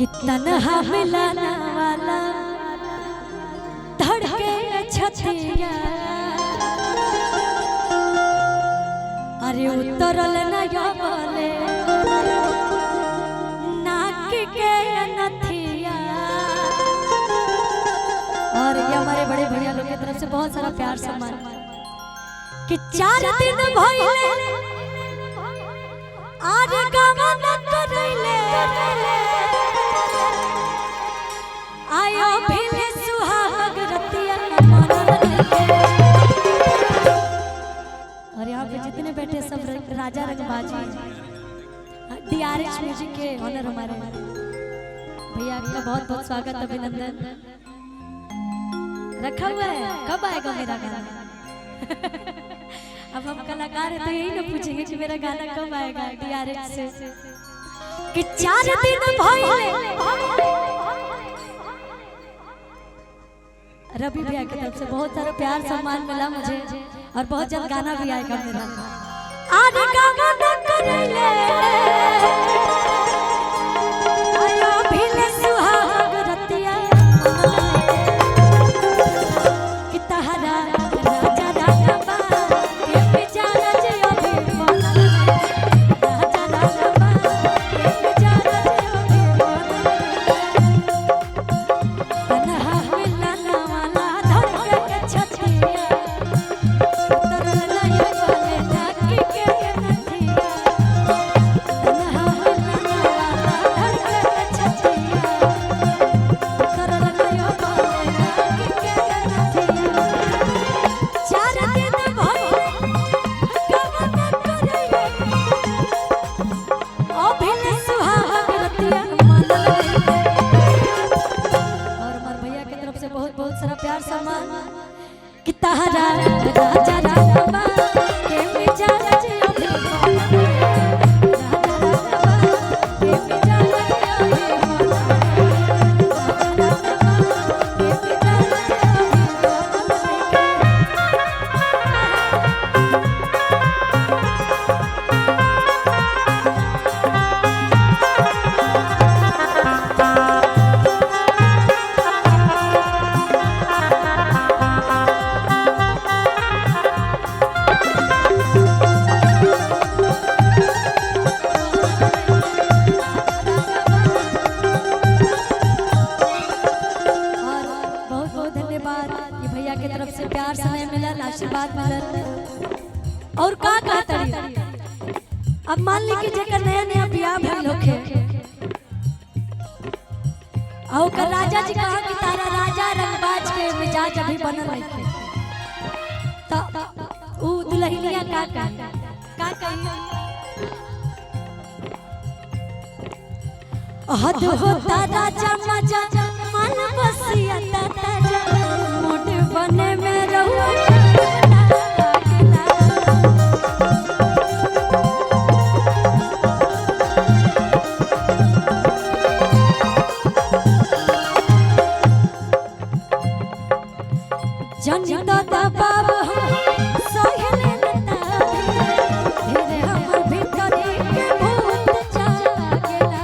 तन्हा मिलाना वाला धड़के छतिया अरे उतरल न बोले नाक के नथिया। और ये हमारे बड़े भैया लोग की तरफ से बहुत सारा प्यार सम्मान कि 4 दिन भइले आज गमन करैले आयो भिले सुहाग रतिया और यहाँ पे जितने बैठे सब राजा रंगबाजी DRH म्यूजिक के ऑनर हमारे भैया आपका बहुत बहुत स्वागत अभिनंदन रखा हुआ है। कब आएगा मेरा गाना? अब हम कलाकार हैं तो यही ना पूछेंगे कि मेरा गाना कब आएगा DRH से कि 4 दिन भइले। रवि भैया की तरफ से बहुत सारा प्यार सम्मान मिला मुझे और बहुत जल्द गाना भी आएगा मेरा। आज गाना न करैले आयो भिले सुहाग रतिया कि तहरा राजा राघवा के बेचारा जे अभी बनल राजा राघवा के बेचारा जे अभी बनल तन्हा मिलाना वाला धड़के छतिया उतरल न बोले नाक के नथिया तन्हा मिलाना वाला धड़के छतिया उतरल न बोले नाक के नथिया। 4 दिन भइले गमन करैले अभिले सुहाग रतिया मनल। और हमारे भैया की तरफ से बहुत बहुत सारा प्यार सम्मान कि तहरा राजा राघवा के बेचारा जे अभी बनल राजा राघवा के बेचारा जे अभी बनल राजा राघवा के बेचारा जे की तरफ से प्यार समय मिलल आशीर्वाद मिलल और का कहतरी। अब मान ली कि जेकर नया नया बियाह भइल होखे औ का राजा जी कहा कि तारा राजा रंगबाज के मिजाज अभी बनल है तो ऊ दुल्हनिया का कही हद होता राजा मजा मन बसिया ताजा मोट बने में रहुआ जन दबाव सहेले धीरे हमर भीतरी के भूत जागेला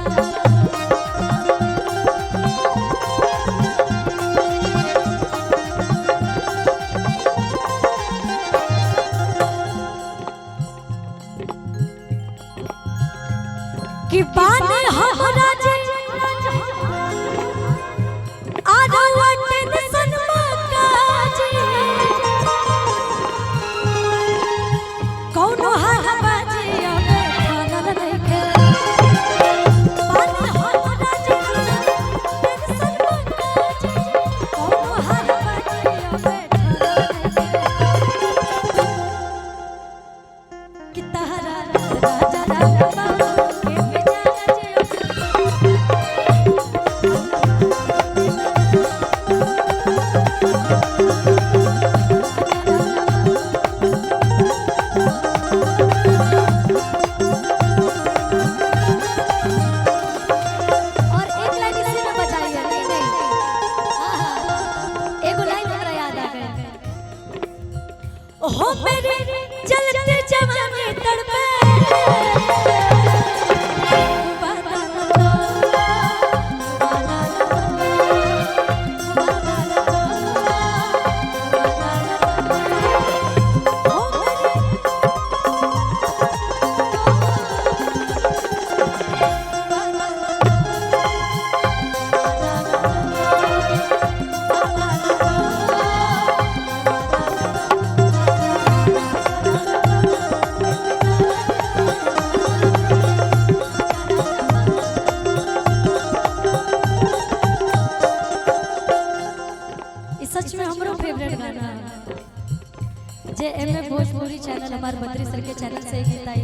जे एमए भोजपुरी चैनल हमारे बद्री सर के चैनल से गीत आई।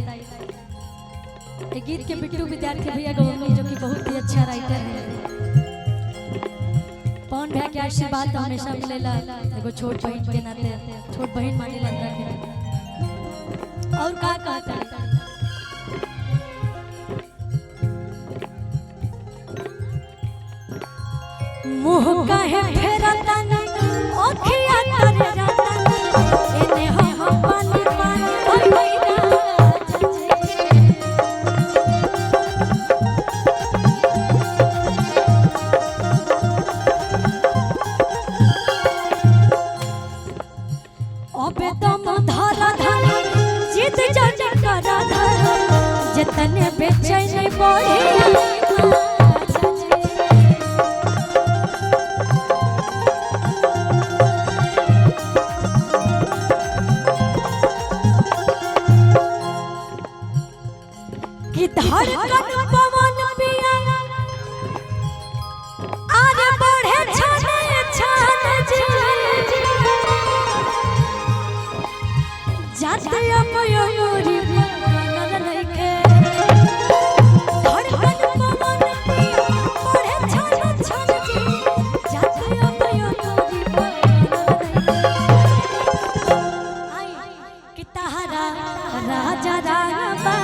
ये गीत के बिट्टू विद्यार्थी भैया गौरवी जो कि बहुत ही अच्छा राइटर है। पवन भैया के आशीर्वाद तो हमेशा मिलेला। एगो छोट बहन के नाते छोट बहन माने लगता है। और का कहता है मुँह काहे फेरता ओखिया तरे रता एने हम पानी पानी होई अबे दम धरा धरा जिद जज करा धरा जतने बेचैन बढ़े कि धड़कन पवन पिया आरे बढ़े छाने छाने जाते अपयोरी बनल नइखे धड़कन पवन पिया बढ़े छाने छाने जाते अपयोरी बनल नइखे कि तहरा राजा रामा